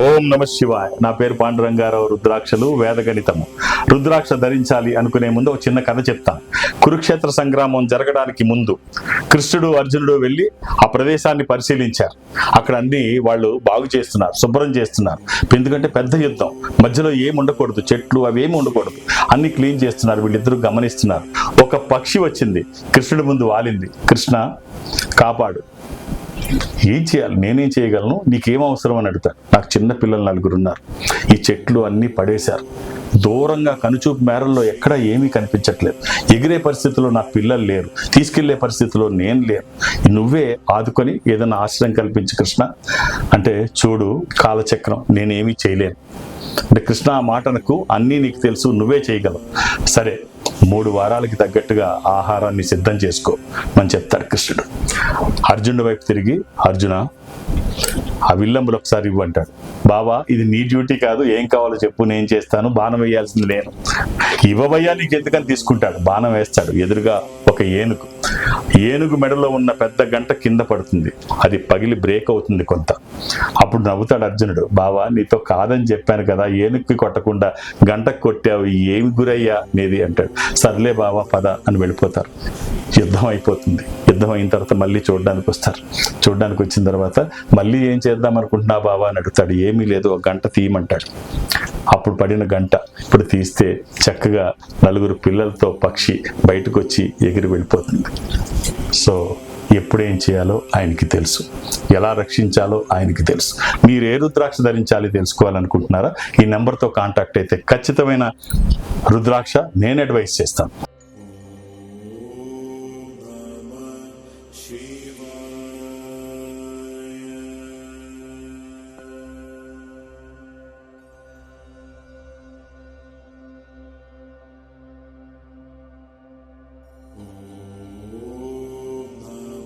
ఓం నమ శివాయ. నా పేరు పాండురంగారావు. రుద్రాక్షలు వేదగణితము. రుద్రాక్ష ధరించాలి అనుకునే ముందు ఒక చిన్న కథ చెప్తాను. కురుక్షేత్ర సంగ్రామం జరగడానికి ముందు కృష్ణుడు అర్జునుడు వెళ్ళి ఆ ప్రదేశాన్ని పరిశీలించారు. అక్కడ అన్ని వాళ్ళు బాగు చేస్తున్నారు, శుభ్రం చేస్తున్నారు. ఎందుకంటే పెద్ద యుద్ధం, మధ్యలో ఏమి ఉండకూడదు, చెట్లు అవి ఏమి ఉండకూడదు, అన్ని క్లీన్ చేస్తున్నారు. వీళ్ళిద్దరూ గమనిస్తున్నారు. ఒక పక్షి వచ్చింది, కృష్ణుడి ముందు వాలింది. కృష్ణ కాపాడు, ఏం చేయాలి, నేనేం చేయగలను, నీకేం అవసరం అని అడుగుతాను. నాకు చిన్న పిల్లలు 4 ఉన్నారు. ఈ చెట్లు అన్నీ పడేశారు. దూరంగా కనుచూపు మేరల్లో ఎక్కడ ఏమీ కనిపించట్లేదు. ఎగిరే పరిస్థితిలో నా పిల్లలు లేరు, తీసుకెళ్లే పరిస్థితిలో నేను లేను. నువ్వే ఆదుకొని ఏదైనా ఆశ్రయం కల్పించు కృష్ణ అంటే, చూడు కాలచక్రం, నేనేమీ చేయలేను అంటే, కృష్ణ ఆ మాటనకు అన్నీ నీకు తెలుసు, నువ్వే చేయగలవు. సరే 3 వారాలకి తగ్గట్టుగా ఆహారాన్ని సిద్ధం చేసుకో అని చెప్తాడు కృష్ణుడు. అర్జునుడి వైపు తిరిగి, అర్జున ఆ విల్లంబులు ఒకసారి ఇవ్వంటాడు. బాబా, ఇది నీ డ్యూటీ కాదు, ఏం కావాలో చెప్పు, నేను చేస్తాను, బాణం వేయాల్సింది నేను. ఇవ్వబయ్యా నీకు ఎందుకని తీసుకుంటాడు. బాణం వేస్తాడు. ఎదురుగా ఒక ఏనుగు మెడలో ఉన్న పెద్ద గంట కింద పడుతుంది. అది పగిలి బ్రేక్ అవుతుంది కొంత. అప్పుడు నవ్వుతాడు అర్జునుడు. బావా, నీతో కాదని చెప్పాను కదా, ఏనుగుకి కొట్టకుండా గంటకు కొట్టావు, ఏమి గురయ్యా నీది అంటాడు. సర్లే బావా పద అని వెళ్ళిపోతారు. యుద్ధం అయిపోతుంది. యుద్ధం అయిన తర్వాత మళ్ళీ చూడడానికి వస్తారు. చూడడానికి వచ్చిన తర్వాత మళ్ళీ ఏం చేద్దాం అనుకుంటున్నా బావా అని అడుగుతాడు. ఏమీ లేదు, ఒక గంట తీయమంటాడు. అప్పుడు పడిన గంట ఇప్పుడు తీస్తే చక్కగా 4 పిల్లలతో పక్షి బయటకు వచ్చి ఎగిరి వెళ్ళిపోతుంది. సో ఎప్పుడేం చేయాలో ఆయనకి తెలుసు, ఎలా రక్షించాలో ఆయనకి తెలుసు. మీరు ఏ రుద్రాక్ష ధరించాలి తెలుసుకోవాలనుకుంటున్నారా? ఈ నెంబర్తో కాంటాక్ట్ అయితే ఖచ్చితమైన రుద్రాక్ష నేను అడ్వైస్ చేస్తాను.